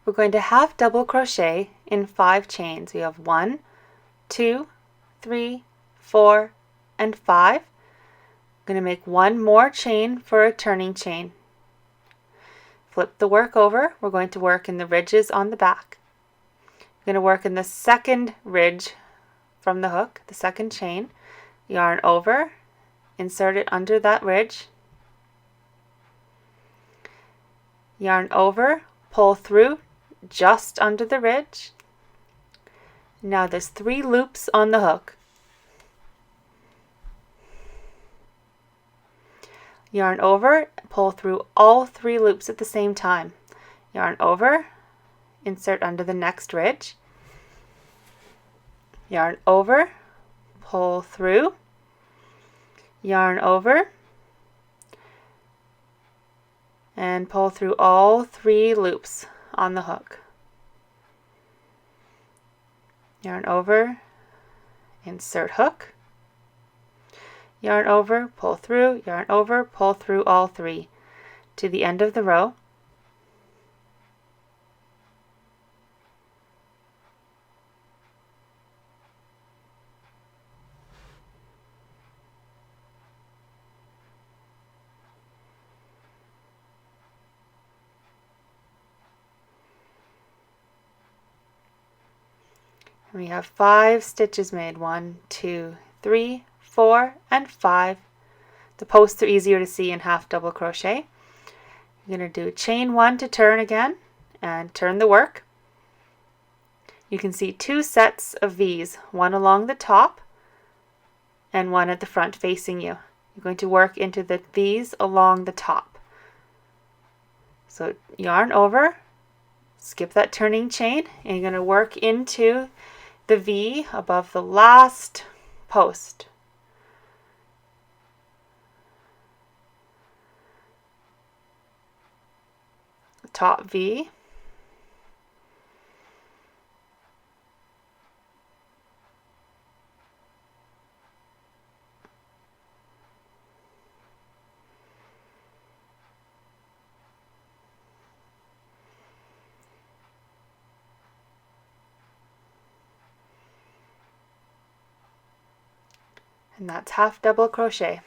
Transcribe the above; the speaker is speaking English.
We're going to half double crochet in 5 chains. We have 1, 2, 3, 4, and 5. I'm going to make one more chain for a turning chain. Flip the work over. We're going to work in the ridges on the back. We're going to work in the second ridge from the hook, the second chain. Yarn over, insert it under that ridge. Yarn over, pull through just under the ridge. Now there's 3 loops on the hook. Yarn over, pull through all 3 loops at the same time. Yarn over, insert under the next ridge. Yarn over, pull through, yarn over, and pull through all 3 loops on the hook. Yarn over, insert hook, yarn over, pull through, yarn over, pull through all 3 to the end of the row. We have 5 stitches made. 1, 2, 3, 4, and 5. The posts are easier to see in half double crochet. You're going to do chain 1 to turn again and turn the work. You can see 2 sets of V's, one along the top and one at the front facing you. You're going to work into the V's along the top. So yarn over, skip that turning chain, and you're going to work into the V above the last post. The top V. And that's half double crochet.